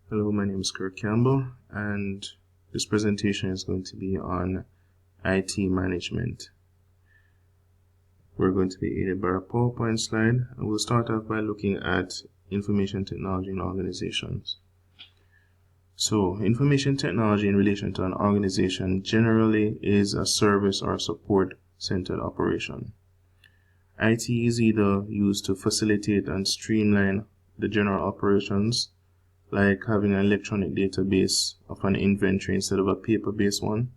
Hello, my name is Kirk Campbell, and this presentation is going to be on IT management. We're going to be aided by a PowerPoint slide, and we'll start off by looking at information technology in organizations. So, information technology in relation to an organization generally is a service or support-centered operation. IT is either used to facilitate and streamline the general operations, like having an electronic database of an inventory instead of a paper-based one,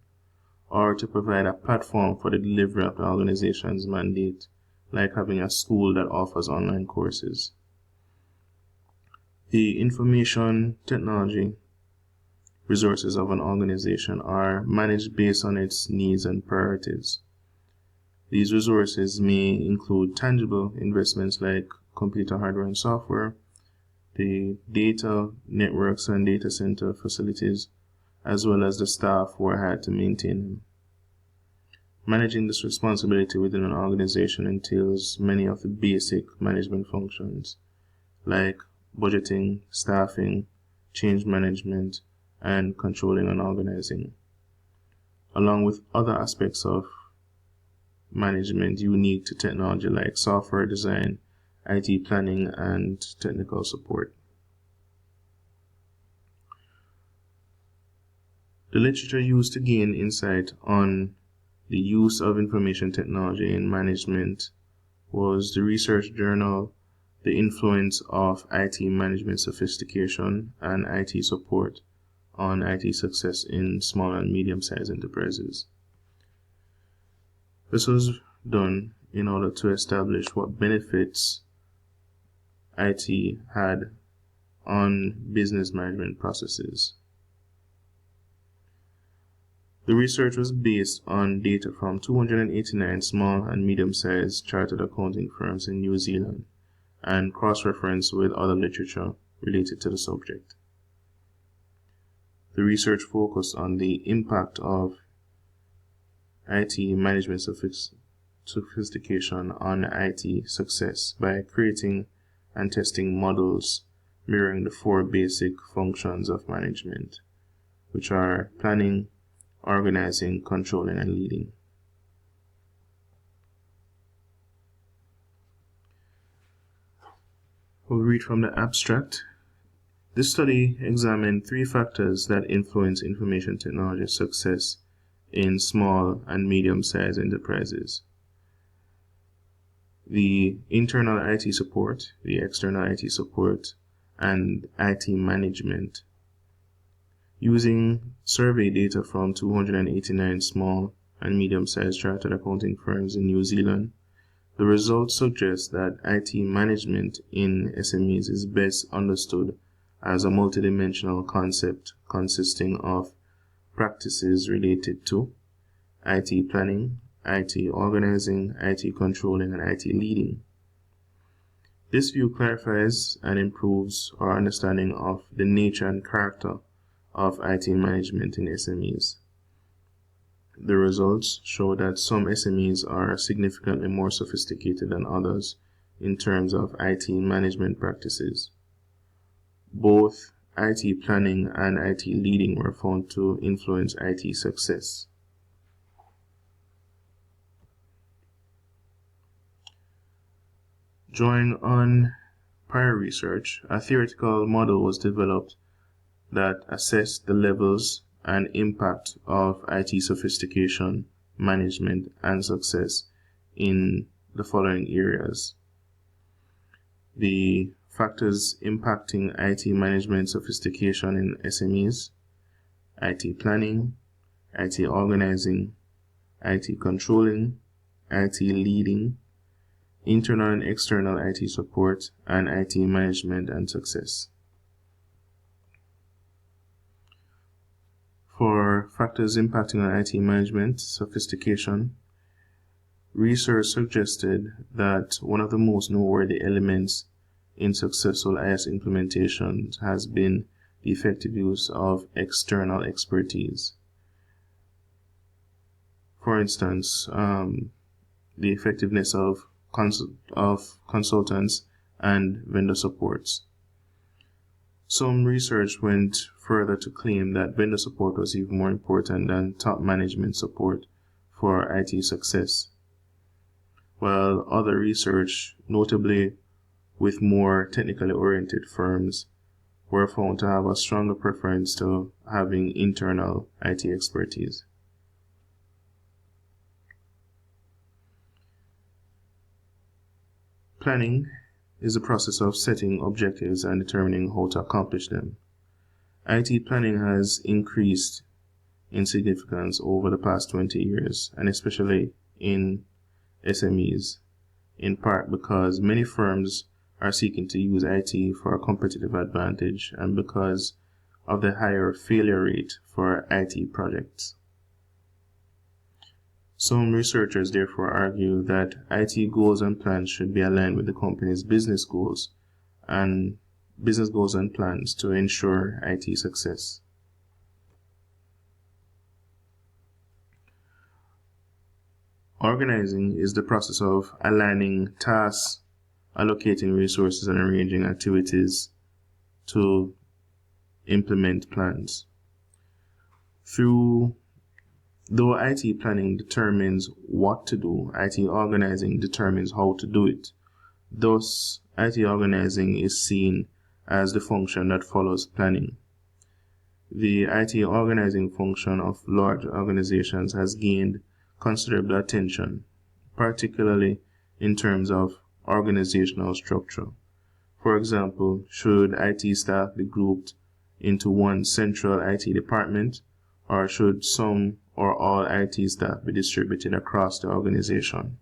or to provide a platform for the delivery of the organization's mandate, like having a school that offers online courses. The information technology resources of an organization are managed based on its needs and priorities. These resources may include tangible investments like computer hardware and software, the data networks and data center facilities, as well as the staff who are hired to maintain them. Managing this responsibility within an organization entails many of the basic management functions, like budgeting, staffing, change management, and controlling and organizing, along with other aspects of management unique to technology like software design, IT planning, and technical support. The literature used to gain insight on the use of information technology in management was the research journal, The Influence of IT Management Sophistication and IT Support on IT Success in Small and Medium-Sized Enterprises. This was done in order to establish what benefits IT had on business management processes. The research was based on data from 289 small and medium-sized chartered accounting firms in New Zealand and cross-referenced with other literature related to the subject. The research focused on the impact of IT management sophistication on IT success by creating and testing models mirroring the four basic functions of management, which are planning, organizing, controlling, and leading. We'll read from the abstract. This study examined three factors that influence information technology success in small and medium-sized enterprises: the internal IT support, the external IT support, and IT management. Using survey data from 289 small and medium-sized chartered accounting firms in New Zealand, the results suggest that IT management in SMEs is best understood as a multidimensional concept consisting of practices related to IT planning, IT organizing, IT controlling, and IT leading. This view clarifies and improves our understanding of the nature and character of IT management in SMEs. The results show that some SMEs are significantly more sophisticated than others in terms of IT management practices. Both IT planning and IT leading were found to influence IT success. Drawing on prior research, a theoretical model was developed that assessed the levels and impact of IT sophistication, management, and success in the following areas: the factors impacting IT management sophistication in SMEs, IT planning, IT organizing, IT controlling, IT leading, internal and external IT support, and IT management and success. For factors impacting on IT management sophistication, research suggested that one of the most noteworthy elements in successful IS implementations has been the effective use of external expertise. For instance, the effectiveness of consultants and vendor supports. Some research went further to claim that vendor support was even more important than top management support for IT success, while other research, notably with more technically oriented firms, were found to have a stronger preference to having internal IT expertise. Planning is the process of setting objectives and determining how to accomplish them. IT planning has increased in significance over the past 20 years, and especially in SMEs, in part because many firms are seeking to use IT for a competitive advantage and because of the higher failure rate for IT projects. Some researchers therefore argue that IT goals and plans should be aligned with the company's business goals and plans to ensure IT success. Organizing is the process of aligning tasks, allocating resources, and arranging activities to implement plans. Though IT planning determines what to do, IT organizing determines how to do it. Thus, IT organizing is seen as the function that follows planning. The IT organizing function of large organizations has gained considerable attention, particularly in terms of organizational structure. For example, should IT staff be grouped into one central IT department, or should some or all IT staff be distributed across the organization?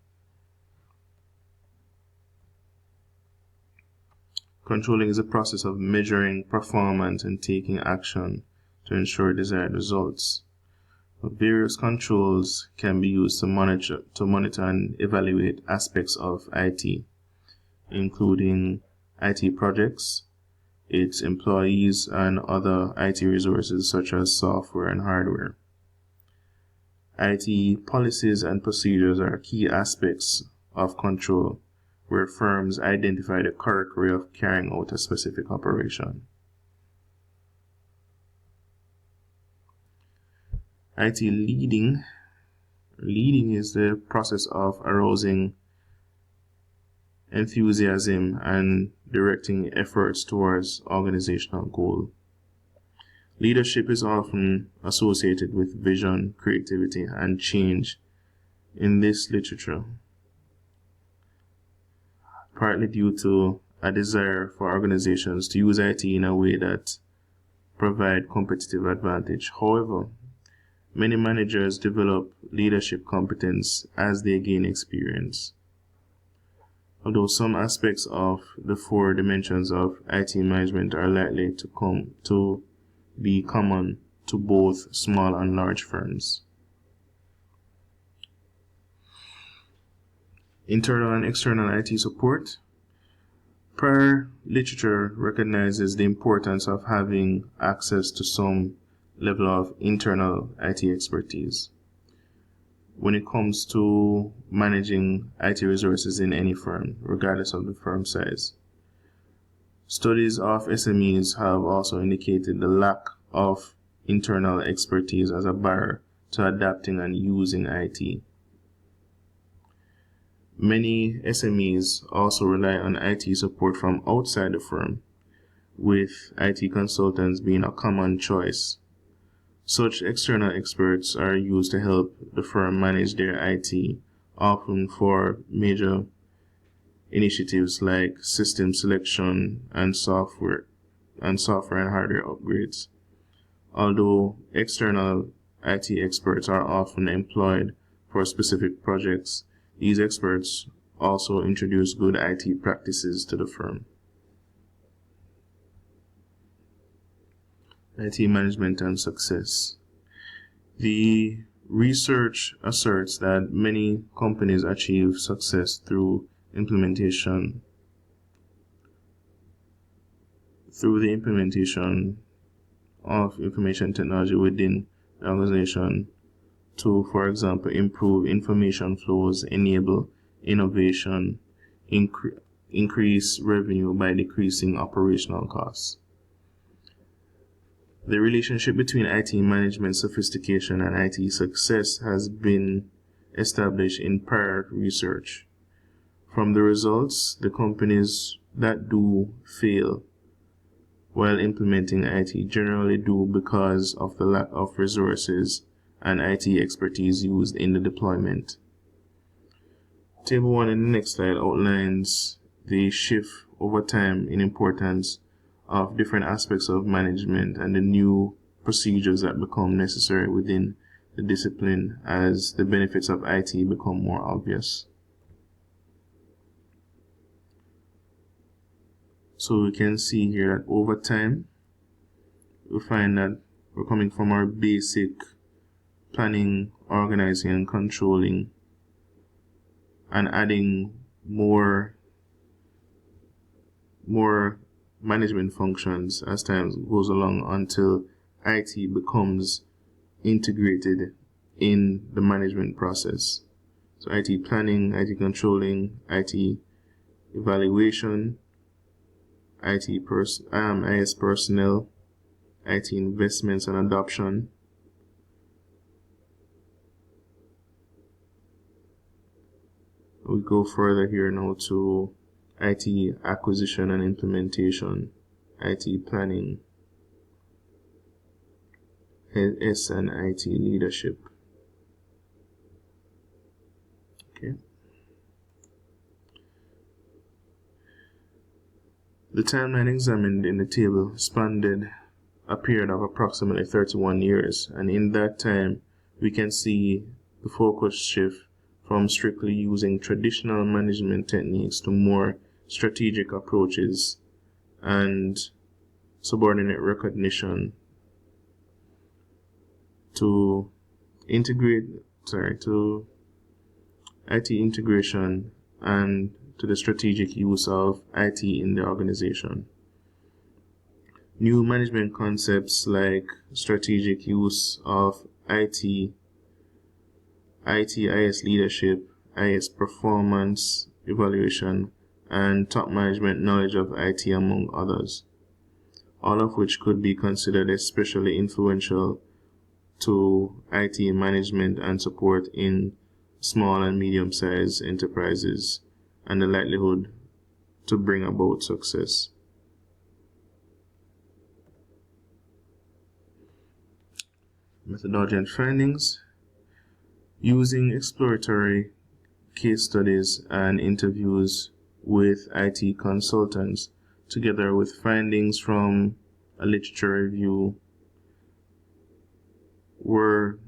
Controlling is a process of measuring performance and taking action to ensure desired results. Various controls can be used to monitor and evaluate aspects of IT, including IT projects, its employees, and other IT resources such as software and hardware. IT policies and procedures are key aspects of control, where firms identify the correct way of carrying out a specific operation. IT leading is the process of arousing enthusiasm and directing efforts towards organizational goal. Leadership is often associated with vision, creativity, and change in this literature, partly due to a desire for organizations to use IT in a way that provide competitive advantage. However, many managers develop leadership competence as they gain experience. Although some aspects of the 4 dimensions of IT management are likely to be common to both small and large firms. Internal and external IT support. Prior literature recognizes the importance of having access to some level of internal IT expertise when it comes to managing IT resources in any firm, regardless of the firm size. Studies of SMEs have also indicated the lack of internal expertise as a barrier to adapting and using IT. Many SMEs also rely on IT support from outside the firm, with IT consultants being a common choice. Such external experts are used to help the firm manage their IT, often for major initiatives like system selection and software and hardware upgrades. Although external IT experts are often employed for specific projects, these experts also introduce good IT practices to the firm. IT management and success. The research asserts that many companies achieve success through the implementation of information technology within the organization to, for example, improve information flows, enable innovation, increase revenue by decreasing operational costs. The relationship between IT management sophistication and IT success has been established in prior research. From the results, the companies that do fail while implementing IT generally do because of the lack of resources and IT expertise used in the deployment. Table 1 in the next slide outlines the shift over time in importance of different aspects of management and the new procedures that become necessary within the discipline as the benefits of IT become more obvious. So we can see here that over time, we find that we're coming from our basic planning, organizing, and controlling, and adding more management functions as time goes along until IT becomes integrated in the management process. So IT planning, IT controlling, IT evaluation, IS personnel, IT investments and adoption, we go further here now to IT acquisition and implementation, IT planning, S and IT leadership. Okay. The timeline examined in the table spanned a period of approximately 31 years, and in that time we can see the focus shift from strictly using traditional management techniques to more strategic approaches and subordinate recognition to IT integration and to the strategic use of IT in the organization. New management concepts like strategic use of IT, IS leadership, IS performance evaluation, and top management knowledge of IT, among others, all of which could be considered especially influential to IT management and support in small and medium-sized enterprises and the likelihood to bring about success. Methodology and findings. Using exploratory case studies and interviews with IT consultants, together with findings from a literature review, were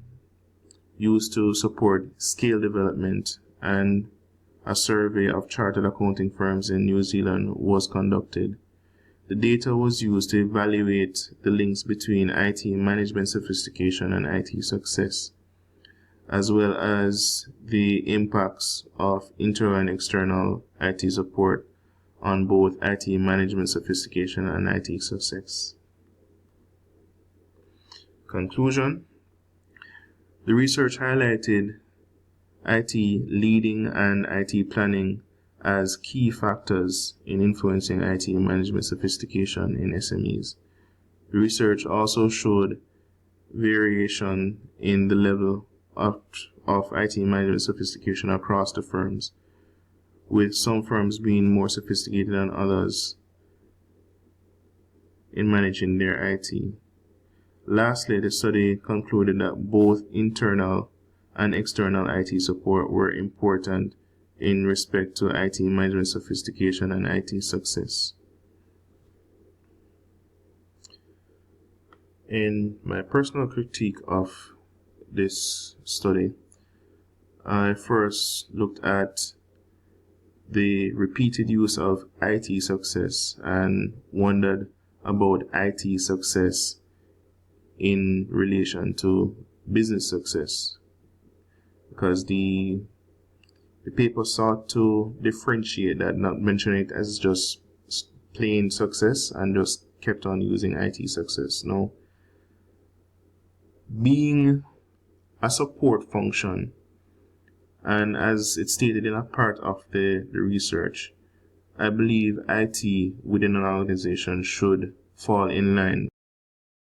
used to support skill development, and a survey of chartered accounting firms in New Zealand was conducted. The data was used to evaluate the links between IT management sophistication and IT success, as well as the impacts of internal and external IT support on both IT management sophistication and IT success. Conclusion. The research highlighted IT leading and IT planning as key factors in influencing IT management sophistication in SMEs. The research also showed variation in the level of IT management sophistication across the firms, with some firms being more sophisticated than others in managing their IT. Lastly, the study concluded that both internal and external IT support were important in respect to IT management sophistication and IT success. In my personal critique of this study, I first looked at the repeated use of IT success and wondered about IT success in relation to business success, because the paper sought to differentiate that, not mention it as just plain success and just kept on using IT success. No, being a support function, and as it's stated in a part of the research, I believe IT within an organization should fall in line